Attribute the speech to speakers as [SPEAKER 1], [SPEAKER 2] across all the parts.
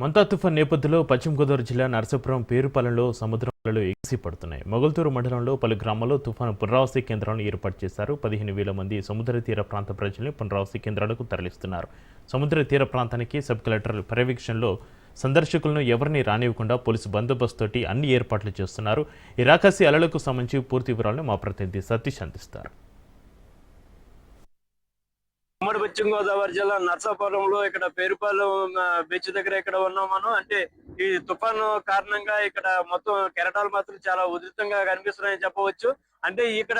[SPEAKER 1] మంతా తుఫాన్ నేపథ్యంలో పశ్చిమ గోదావరి జిల్లా నరసాపురం పేరుపాలెంలో సముద్రంలో ఎగిసి పడుతున్నాయి. మొగల్తూరు మండలంలో పలు గ్రామాల్లో తుఫాను పునరావాస కేంద్రాలను ఏర్పాటు చేశారు. 15,000 మంది సముద్ర తీర ప్రాంత ప్రజల్ని పునరావాస కేంద్రాలకు తరలిస్తున్నారు. సముద్ర తీర ప్రాంతానికి సబ్ కలెక్టర్ పర్యవేక్షణలో సందర్శకులను ఎవరిని రానివ్వకుండా పోలీసు బందోబస్తుతోటి అన్ని ఏర్పాట్లు చేస్తున్నారు. ఈ రాకాసి అలలకు సంబంధించి పూర్తి వివరాలను మా ప్రతినిధి సతీష్ అందిస్తారు.
[SPEAKER 2] ఉమ్మడి పశ్చిమ గోదావరి జిల్లా నర్సాపురంలో ఇక్కడ పేరుపాలెం బీచ్ దగ్గర ఇక్కడ ఉన్నాం మనం. అంటే ఈ తుఫాను కారణంగా ఇక్కడ మొత్తం కెరటాలు మాత్రం చాలా ఉధృతంగా కనిపిస్తున్నాయని చెప్పవచ్చు. అంటే ఇక్కడ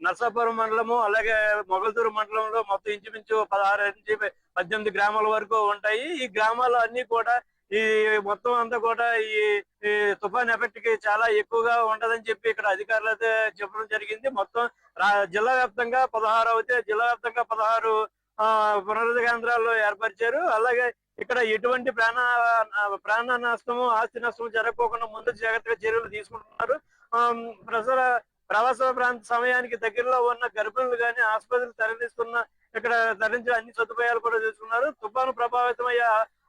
[SPEAKER 2] నర్సాపురం మండలము అలాగే మొగల్తూరు మండలంలో మొత్తం ఇంచుమించు 16 నుంచి 18 గ్రామాల వరకు ఉంటాయి. ఈ గ్రామాలు అన్ని కూడా ఈ మొత్తం అంతా కూడా ఈ తుఫాన్ ఎఫెక్ట్ కి చాలా ఎక్కువగా ఉంటదని చెప్పి ఇక్కడ అధికారులు అయితే చెప్పడం జరిగింది. మొత్తం జిల్లా వ్యాప్తంగా 16 పునరుద్ధరణ కేంద్రాల్లో ఏర్పరిచారు. అలాగే ఇక్కడ ఎటువంటి ప్రాణ నష్టము ఆస్తి నష్టము జరగకోకుండా ముందు జాగ్రత్తగా చర్యలు తీసుకుంటున్నారు. ప్రవాస ప్రాంత సమయానికి దగ్గరలో ఉన్న గర్భిణులు కానీ ఆసుపత్రులు ఇక్కడ తరలించిన అన్ని సదుపాయాలు కూడా తీసుకున్నారు. తుఫాను ప్రభావితమయ్యే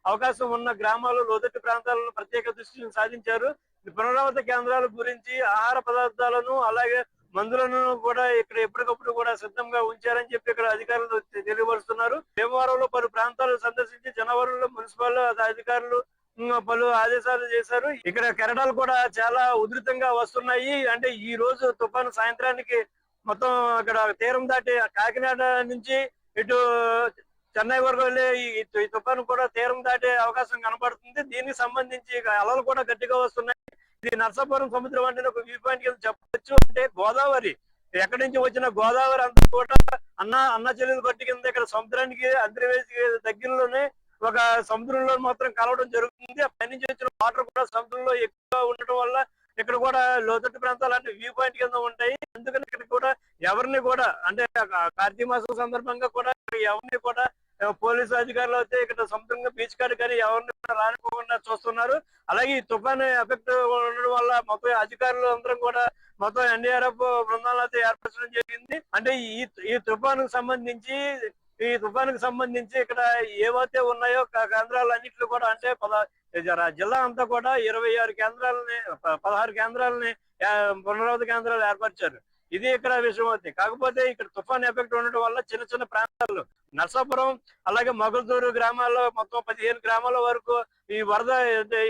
[SPEAKER 2] అవకాశం ఉన్న గ్రామాలు లోతట్టు ప్రాంతాలను ప్రత్యేక దృష్టిని సాధించారు. పునరావాస కేంద్రాల గురించి ఆహార పదార్థాలను అలాగే మందులను కూడా ఇక్కడ ఎప్పటికప్పుడు కూడా సిద్ధంగా ఉంచారని చెప్పి ఇక్కడ అధికారులు తెలియపరుస్తున్నారు. భీమవరంలో పలు ప్రాంతాలు సందర్శించి జనవరంలో మున్సిపల్ అధికారులు పలు ఆదేశాలు చేశారు. ఇక్కడ కెరటాలు కూడా చాలా ఉధృతంగా వస్తున్నాయి. అంటే ఈ రోజు తుఫాను సాయంత్రానికి మొత్తం ఇక్కడ తీరం దాటి కాకినాడ నుంచి ఇటు చెన్నై వరకు వెళ్ళే ఈ తుఫాను కూడా తీరం దాటే అవకాశం కనబడుతుంది. దీనికి సంబంధించి అలలు కూడా గట్టిగా వస్తున్నాయి. ఇది నర్సాపురం సముద్రం అంటే ఒక వ్యూ పాయింట్ కింద చెప్పవచ్చు. అంటే గోదావరి ఎక్కడి నుంచి వచ్చిన గోదావరి అంతా కూడా అన్న చెల్లెలు గట్టి కింద ఇక్కడ సముద్రానికి అంతర్వేసి దగ్గరలోనే ఒక సముద్రంలో మాత్రం కలవడం జరుగుతుంది. పైనుంచి వచ్చిన వాటర్ కూడా సముద్రంలో ఎక్కువగా ఉండటం వల్ల ఇక్కడ కూడా లోతట్టు ప్రాంతాలు అంటే వ్యూ పాయింట్ కింద ఉంటాయి. అందుకని ఇక్కడ కూడా ఎవరిని కూడా అంటే కార్తీక మాసం సందర్భంగా కూడా ఎవరిని కూడా పోలీసు అధికారులు అయితే ఇక్కడ సముద్రంగా బీచ్ కాడ కానీ ఎవరిని రానిపోకుండా చూస్తున్నారు. అలాగే ఈ తుఫాను ఎఫెక్ట్ ఉండడం వల్ల మొత్తం అధికారులు అందరం కూడా మొత్తం NDRF బృందాలు అయితే ఏర్పరచడం జరిగింది. అంటే ఈ తుఫానుకు సంబంధించి ఇక్కడ ఏవైతే ఉన్నాయో కేంద్రాలు అన్నింటిలో కూడా అంటే జిల్లా అంతా కూడా 16 కేంద్రాలని పునరావాస కేంద్రాలు ఏర్పరిచారు. ఇది ఇక్కడ విషయం అవుతుంది. కాకపోతే ఇక్కడ తుఫాన్ ఎఫెక్ట్ ఉండడం వల్ల చిన్న చిన్న ప్రాంతాల్లో నర్సాపురం అలాగే మొగల్తూరు గ్రామాల్లో మొత్తం 15 గ్రామాల వరకు ఈ వరద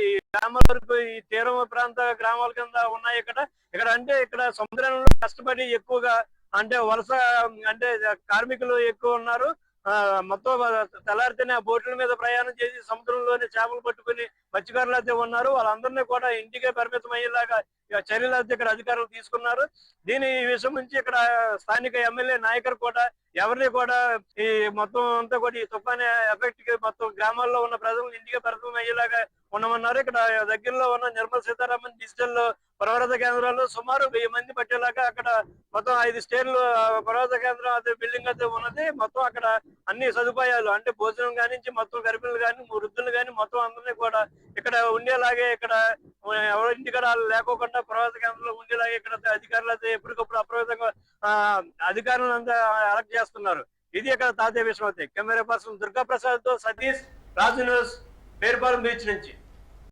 [SPEAKER 2] ఈ గ్రామాల వరకు ఈ తీరం ప్రాంత గ్రామాల కింద ఉన్నాయి. ఇక్కడ అంటే ఇక్కడ సముద్రంలో కష్టపడి ఎక్కువగా అంటే వలస అంటే కార్మికులు ఎక్కువ ఉన్నారు. మొత్తం తెల్లారితేనే ఆ బోట్ల మీద ప్రయాణం చేసి సముద్రంలోనే చేపలు పట్టుకుని మత్స్యకారులు అయితే ఉన్నారు. వాళ్ళందరినీ కూడా ఇంటికే పరిమితం అయ్యేలాగా చర్యలు అయితే ఇక్కడ అధికారులు తీసుకున్నారు. ఈ విషయం నుంచి ఇక్కడ స్థానిక ఎమ్మెల్యే నాయకులు కూడా ఎవరిని కూడా ఈ మొత్తం అంతా కూడా ఈ తుఫాన్ ఎఫెక్ట్ కి మొత్తం గ్రామాల్లో ఉన్న ప్రజలను ఇంటికే పరిమితం అయ్యేలాగా ఉండమన్నారు. ఇక్కడ దగ్గరలో ఉన్న నిర్మల సీతారామన్ డిజిటల్ పునరావాస కేంద్రాల్లో సుమారు 1000 మంది పట్టేలాగా అక్కడ మొత్తం 5 స్టేర్లు పునరావాస కేంద్రం అయితే బిల్డింగ్ అయితే ఉన్నది. మొత్తం అక్కడ అన్ని సదుపాయాలు అంటే భోజనం కానించి మొత్తం గర్భిణులు కానీ వృద్ధులు కానీ మొత్తం అందరినీ కూడా ఇక్కడ ఉండేలాగే ఇక్కడ ఎవరి ఇంటికాడ లేకోకుండా పునరావాస కేంద్రంలో ఉండేలాగే ఇక్కడ అధికారులు అయితే ఎప్పటికప్పుడు అప్రమత్తంగా అధికారులను అంతా అలర్ట్ చేస్తున్నారు. ఇది ఇక్కడ తాజా విషయం అవుతాయి. కెమెరా పర్సన్ దుర్గా ప్రసాద్ తో సతీష్, రాజు న్యూస్, పేరుపాలెం బీచ్ నుంచి.